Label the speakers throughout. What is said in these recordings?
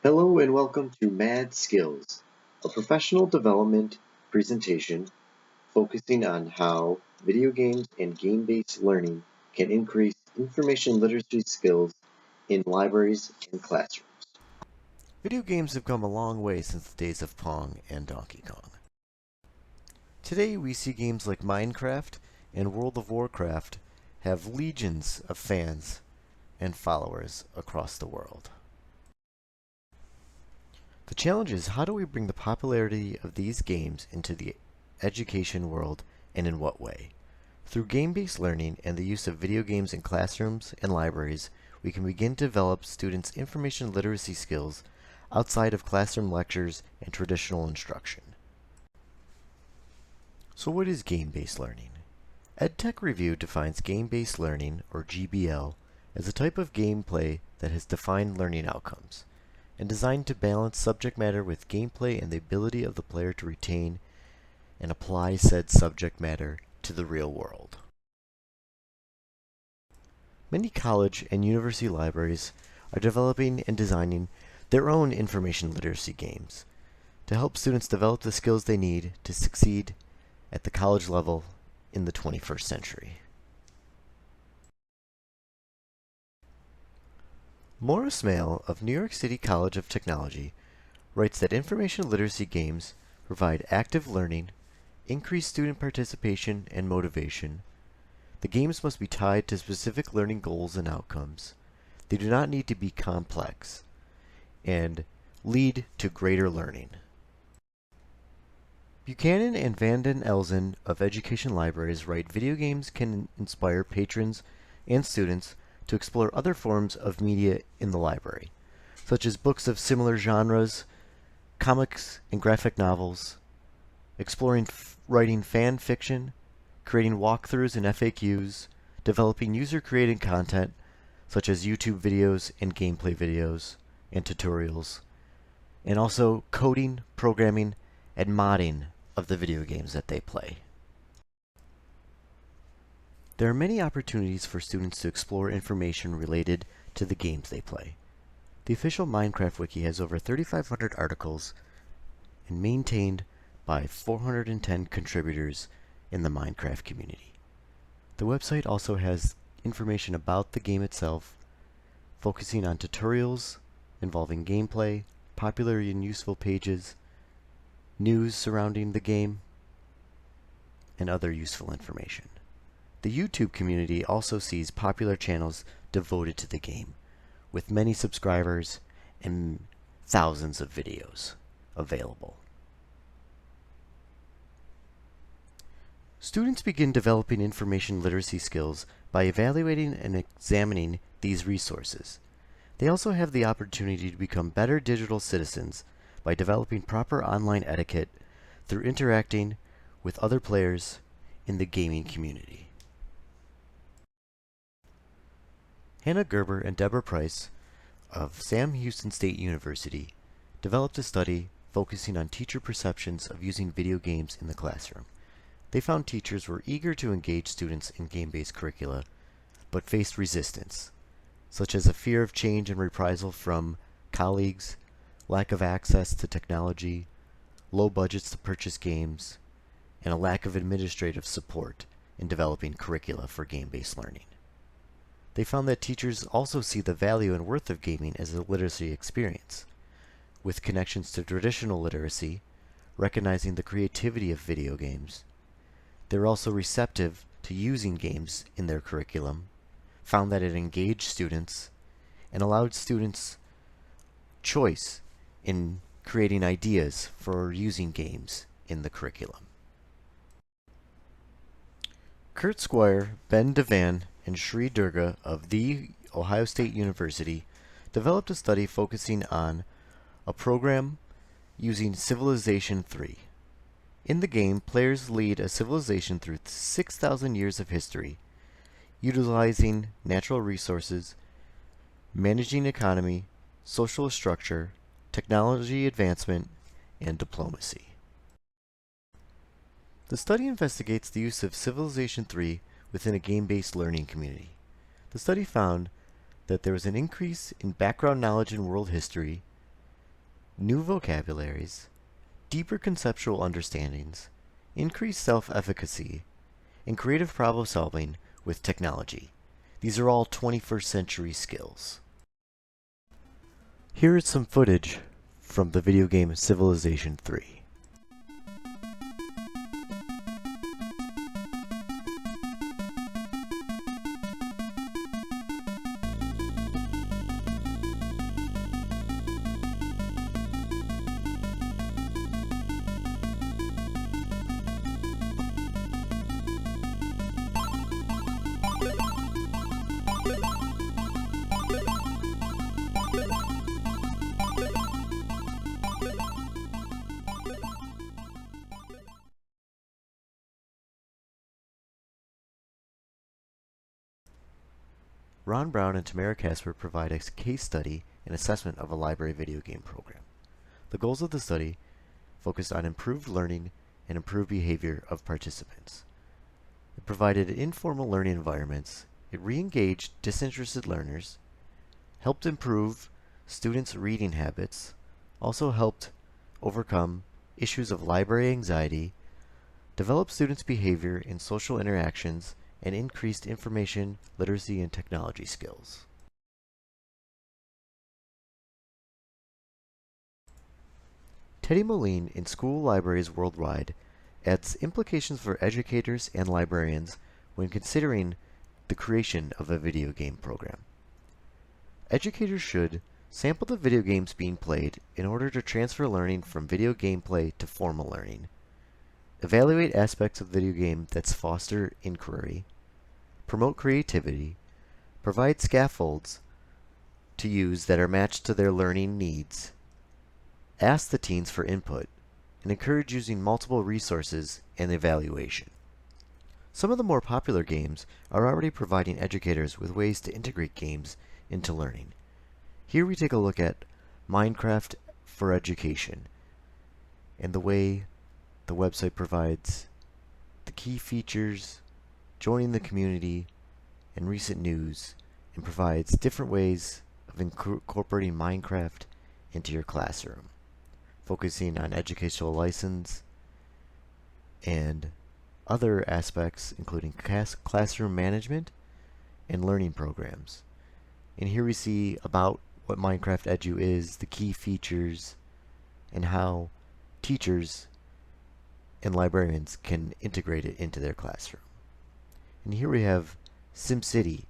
Speaker 1: Hello and welcome to Mad Skills, a professional development presentation focusing on how video games and game-based learning can increase information literacy skills in libraries and classrooms.
Speaker 2: Video games have come a long way since the days of Pong and Donkey Kong. Today we see games like Minecraft and World of Warcraft have legions of fans and followers across the world. The challenge is, how do we bring the popularity of these games into the education world, and in what way? Through game-based learning and the use of video games in classrooms and libraries, we can begin to develop students' information literacy skills outside of classroom lectures and traditional instruction. So what is game-based learning? EdTech Review defines game-based learning, or GBL, as a type of gameplay that has defined learning outcomes and designed to balance subject matter with gameplay and the ability of the player to retain and apply said subject matter to the real world. Many college and university libraries are developing and designing their own information literacy games to help students develop the skills they need to succeed at the college level in the 21st century. Morris Mail of New York City College of Technology writes that information literacy games provide active learning, increase student participation and motivation. The games must be tied to specific learning goals and outcomes. They do not need to be complex and lead to greater learning. Buchanan and Van den Elzen of Education Libraries write video games can inspire patrons and students to explore other forms of media in the library, such as books of similar genres, comics and graphic novels, exploring writing fan fiction, creating walkthroughs and FAQs, developing user-created content, such as YouTube videos and gameplay videos and tutorials, and also coding, programming, and modding of the video games that they play. There are many opportunities for students to explore information related to the games they play. The official Minecraft wiki has over 3,500 articles and maintained by 410 contributors in the Minecraft community. The website also has information about the game itself, focusing on tutorials involving gameplay, popular and useful pages, news surrounding the game, and other useful information. The YouTube community also sees popular channels devoted to the game, with many subscribers and thousands of videos available. Students begin developing information literacy skills by evaluating and examining these resources. They also have the opportunity to become better digital citizens by developing proper online etiquette through interacting with other players in the gaming community. Hannah Gerber and Deborah Price of Sam Houston State University developed a study focusing on teacher perceptions of using video games in the classroom. They found teachers were eager to engage students in game-based curricula, but faced resistance, such as a fear of change and reprisal from colleagues, lack of access to technology, low budgets to purchase games, and a lack of administrative support in developing curricula for game-based learning. They found that teachers also see the value and worth of gaming as a literacy experience, with connections to traditional literacy, recognizing the creativity of video games. They're also receptive to using games in their curriculum, found that it engaged students, and allowed students choice in creating ideas for using games in the curriculum. Kurt Squire, Ben Devan, and Sri Durga of The Ohio State University developed a study focusing on a program using Civilization 3. In the game, players lead a civilization through 6,000 years of history, utilizing natural resources, managing economy, social structure, technology advancement, and diplomacy. The study investigates the use of Civilization 3 within a game-based learning community. The study found that there was an increase in background knowledge in world history, new vocabularies, deeper conceptual understandings, increased self-efficacy, and creative problem solving with technology. These are all 21st century skills. Here is some footage from the video game Civilization 3. Ron Brown and Tamara Casper provide a case study and assessment of a library video game program. The goals of the study focused on improved learning and improved behavior of participants. It provided informal learning environments, it re-engaged disinterested learners, helped improve students' reading habits, also helped overcome issues of library anxiety, developed students' behavior in social interactions, and increased information literacy and technology skills. Teddy Moline in School Libraries Worldwide adds implications for educators and librarians when considering the creation of a video game program. Educators should sample the video games being played in order to transfer learning from video gameplay to formal learning. Evaluate aspects of the video game that foster inquiry, promote creativity, provide scaffolds to use that are matched to their learning needs, ask the teens for input, and encourage using multiple resources and evaluation. Some of the more popular games are already providing educators with ways to integrate games into learning. Here we take a look at Minecraft for Education and the way the website provides the key features, joining the community, and recent news, and provides different ways of incorporating Minecraft into your classroom, focusing on educational license and other aspects including classroom management and learning programs. And here we see about what Minecraft Edu is, the key features, and how teachers and librarians can integrate it into their classroom. And here we have SimCity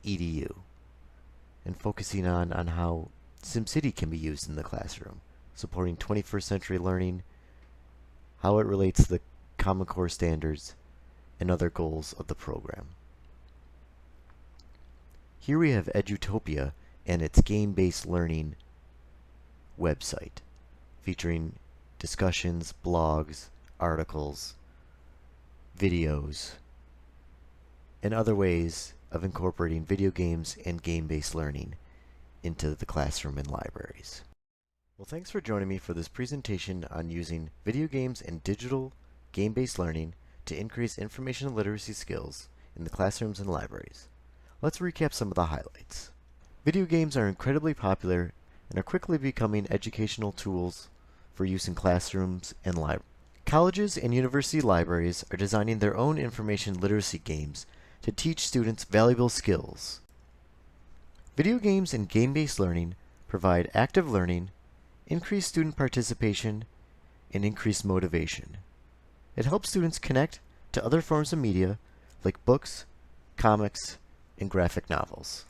Speaker 2: EDU, and focusing on how SimCity can be used in the classroom, supporting 21st century learning, how it relates to the Common Core standards, and other goals of the program. Here we have Edutopia and its game-based learning website, featuring discussions, blogs, articles, videos, and other ways of incorporating video games and game-based learning into the classroom and libraries. Well, thanks for joining me for this presentation on using video games and digital game-based learning to increase information literacy skills in the classrooms and libraries. Let's recap some of the highlights. Video games are incredibly popular and are quickly becoming educational tools for use in classrooms and libraries. Colleges and university libraries are designing their own information literacy games to teach students valuable skills. Video games and game-based learning provide active learning, increased student participation, and increased motivation. It helps students connect to other forms of media like books, comics, and graphic novels.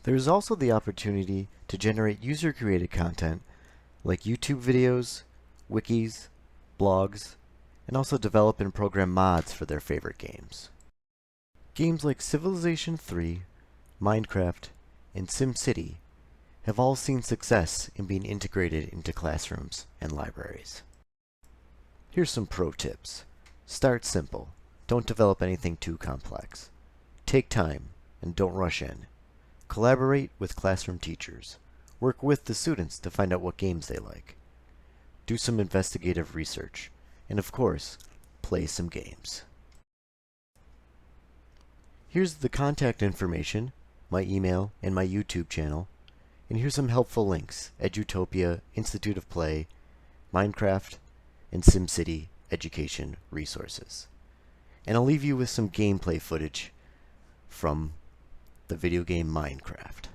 Speaker 2: There is also the opportunity to generate user-created content like YouTube videos, wikis, blogs, and also develop and program mods for their favorite games. Games like Civilization 3, Minecraft, and SimCity have all seen success in being integrated into classrooms and libraries. Here's some pro tips. Start simple. Don't develop anything too complex. Take time and don't rush in. Collaborate with classroom teachers. Work with the students to find out what games they like. Do some investigative research. And of course, play some games. Here's the contact information, my email, and my YouTube channel. And here's some helpful links: Edutopia, Institute of Play, Minecraft, and SimCity education resources. And I'll leave you with some gameplay footage from the video game Minecraft.